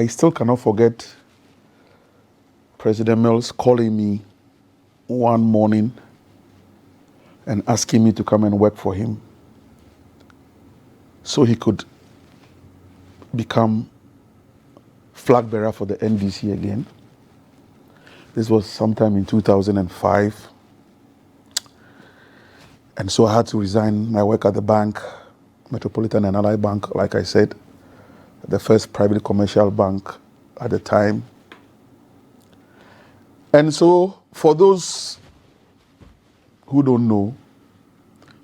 I still cannot forget President Mills calling me one morning and asking me to come and work for him so he could become flag bearer for the NDC again. This was sometime in 2005. And so I had to resign my work at the bank, Metropolitan and Allied Bank, like I said, the first private commercial bank at the time. And so for those who don't know,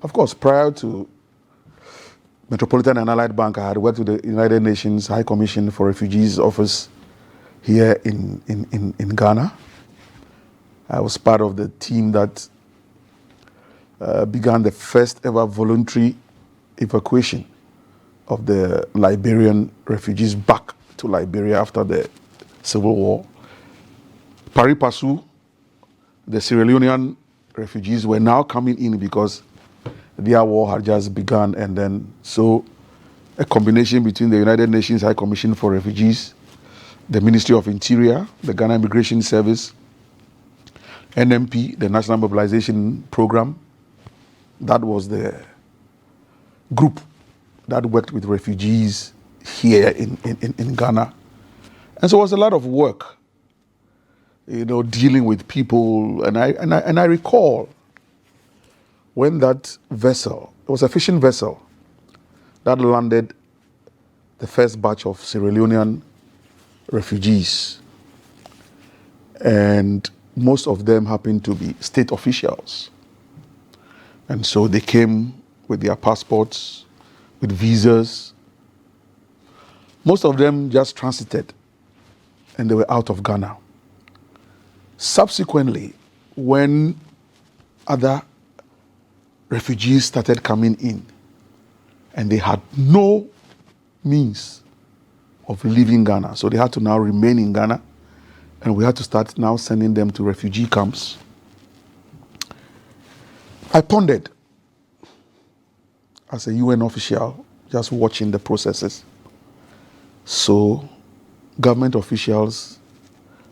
of course, prior to Metropolitan and Allied Bank, I had worked with the United Nations High Commission for Refugees office here in Ghana. I was part of the team that began the first ever voluntary evacuation of the Liberian refugees back to Liberia after the Civil War. Pari passu, the Sierra Leonean refugees were now coming in because their war had just begun, and then so a combination between the United Nations High Commission for Refugees, the Ministry of Interior, the Ghana Immigration Service, NMP, the National Mobilization Program, that was the group that worked with refugees here in Ghana. And so it was a lot of work, dealing with people. And I recall when that vessel, it was a fishing vessel that landed the first batch of Sierra Leonean refugees. And most of them happened to be state officials. And so they came with their passports, with visas. Most of them just transited and they were out of Ghana. Subsequently, when other refugees started coming in and they had no means of leaving Ghana, so they had to now remain in Ghana, and we had to start now sending them to refugee camps. I pondered as a UN official, just watching the processes. So government officials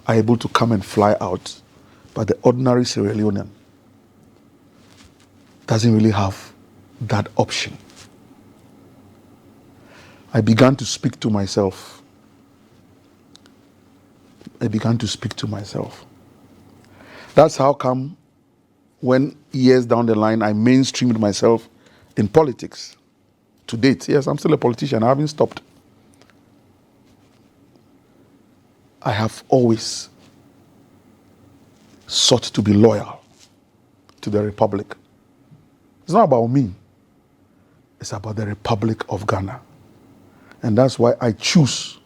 are able to come and fly out, but the ordinary Sierra Leonean doesn't really have that option. I began to speak to myself. That's how come when years down the line I mainstreamed myself in politics. To date, yes, I'm still a politician. I haven't stopped. I have always sought to be loyal to the Republic. It's not about me. It's about the Republic of Ghana. And that's why I choose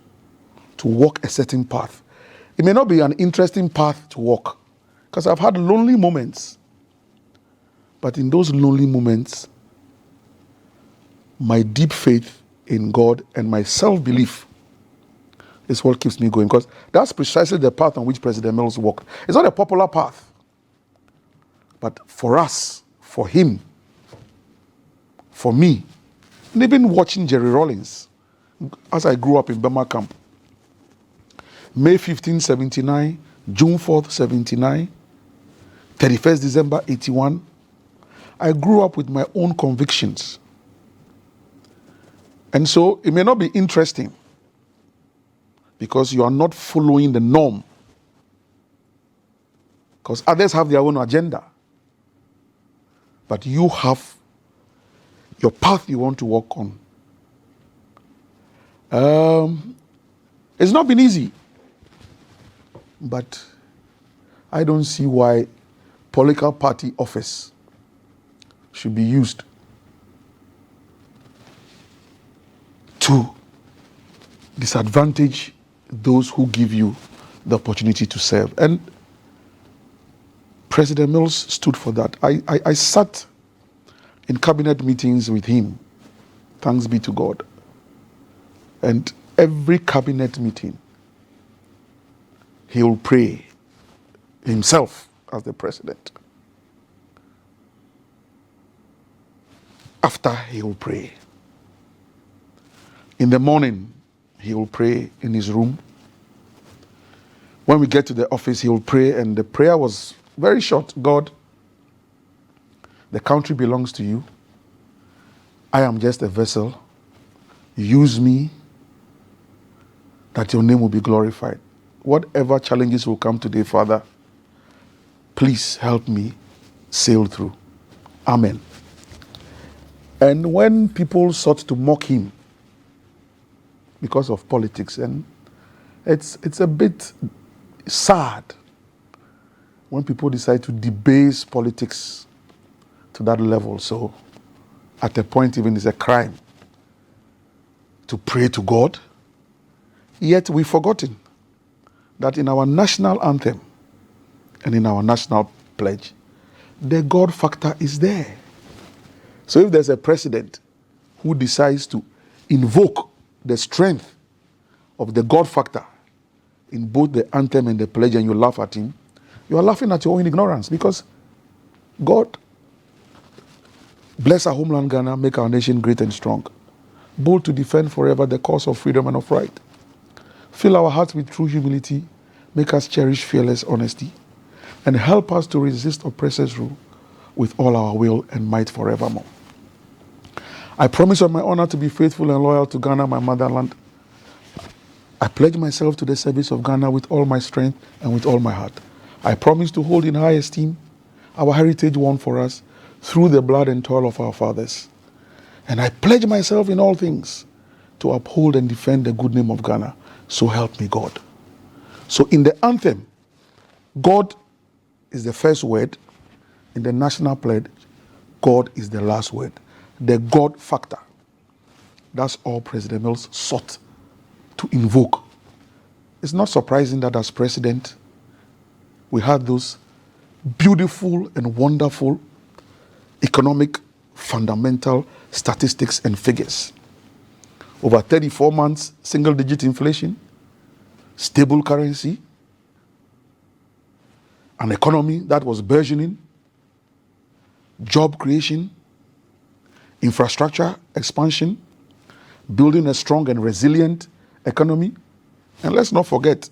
to walk a certain path. It may not be an interesting path to walk, because I've had lonely moments. But in those lonely moments, my deep faith in God and my self-belief is what keeps me going, because that's precisely the path on which President Mills walked. It's not a popular path. But for us, for him, for me, and even watching Jerry Rawlings, as I grew up in Burma camp, May 15, 79, June 4th, 79, 31st December, 81, I grew up with my own convictions. And so it may not be interesting because you are not following the norm, because others have their own agenda. But you have your path you want to walk on. It's not been easy, but I don't see why political party office should be used to disadvantage those who give you the opportunity to serve. And President Mills stood for that. I sat in cabinet meetings with him, thanks be to God. And every cabinet meeting, he will pray himself as the president. After, he will pray. In the morning, he will pray in his room. When we get to the office, he will pray, and the prayer was very short. God, the country belongs to you. I am just a vessel. Use me that your name will be glorified. Whatever challenges will come today, Father, please help me sail through. Amen. And when people sought to mock him because of politics, and it's a bit sad when people decide to debase politics to that level. So at a point, even it's a crime to pray to God. Yet we've forgotten that in our national anthem and in our national pledge, the God factor is there. So if there's a president who decides to invoke the strength of the God factor in both the anthem and the pledge, and you laugh at him, you are laughing at your own ignorance, because God bless our homeland Ghana, make our nation great and strong, bold to defend forever the cause of freedom and of right. Fill our hearts with true humility, make us cherish fearless honesty, and help us to resist oppressors' rule with all our will and might forevermore. I promise on my honor to be faithful and loyal to Ghana, my motherland. I pledge myself to the service of Ghana with all my strength and with all my heart. I promise to hold in high esteem our heritage won for us through the blood and toil of our fathers. And I pledge myself in all things to uphold and defend the good name of Ghana. So help me God. So in the anthem, God is the first word. In the national pledge, God is the last word. The God factor. That's all President Mills sought to invoke. It's not surprising that as president, we had those beautiful and wonderful economic fundamental statistics and figures. Over 34 months, single-digit inflation, stable currency, an economy that was burgeoning, job creation, infrastructure expansion, building a strong and resilient economy. And let's not forget,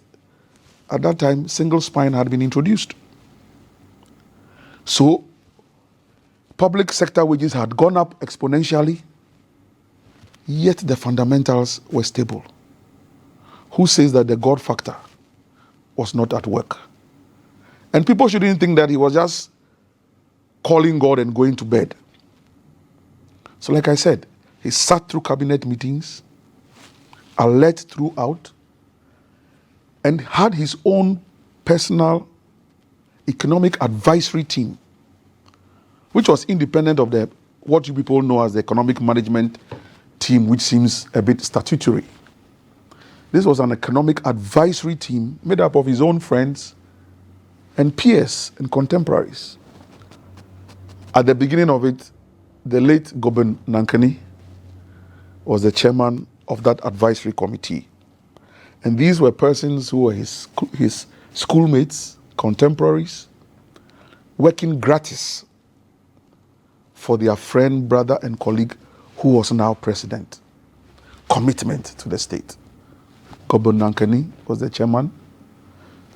at that time, single spine had been introduced. So, public sector wages had gone up exponentially, yet the fundamentals were stable. Who says that the God factor was not at work? And people shouldn't think that he was just calling God and going to bed. So like I said, he sat through cabinet meetings, alert throughout, and had his own personal economic advisory team, which was independent of the what you people know as the economic management team, which seems a bit statutory. This was an economic advisory team made up of his own friends and peers and contemporaries. At the beginning of it, the late Goben Nankani was the chairman of that advisory committee. And these were persons who were his schoolmates, contemporaries, working gratis for their friend, brother, and colleague who was now president. Commitment to the state. Goben Nankani was the chairman.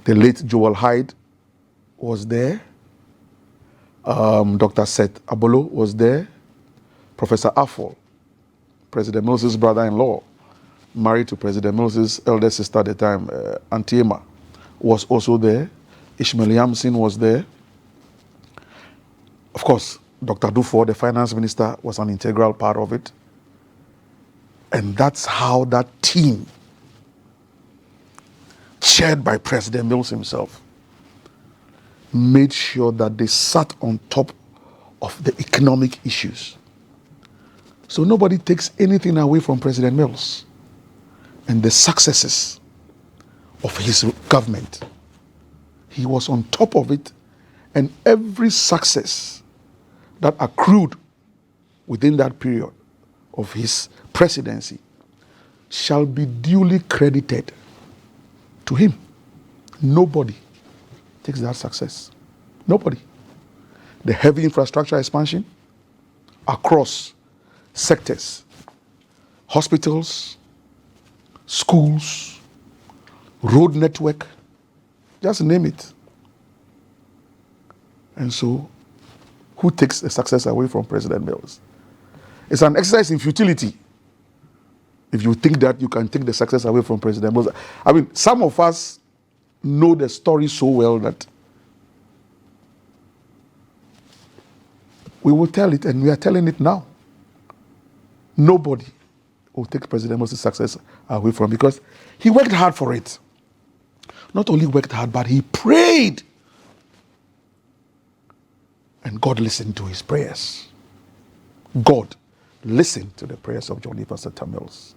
The late Joel Hyde was there. Dr. Seth Abolo was there. Professor Affol, President Mills' brother-in-law, married to President Mills' elder sister at the time, Auntie A.M.I, was also there. Ishmael Yamson was there. Of course, Dr. Dufo, the finance minister, was an integral part of it. And that's how that team, chaired by President Mills himself, made sure that they sat on top of the economic issues. So nobody takes anything away from President Mills and the successes of his government. He was on top of it, and every success that accrued within that period of his presidency shall be duly credited to him. Nobody takes that success. Nobody. The heavy infrastructure expansion across sectors, hospitals, schools, road network, Just name it. And so, who takes the success away from President Mills? It's an exercise in futility. If you think that you can take the success away from President Mills. I mean, some of us know the story so well that we will tell it, and we are telling it now. Nobody will take President Mills' success away from him because he worked hard for it. Not only worked hard, but he prayed. And God listened to his prayers. God listened to the prayers of John Evans Atta Mills.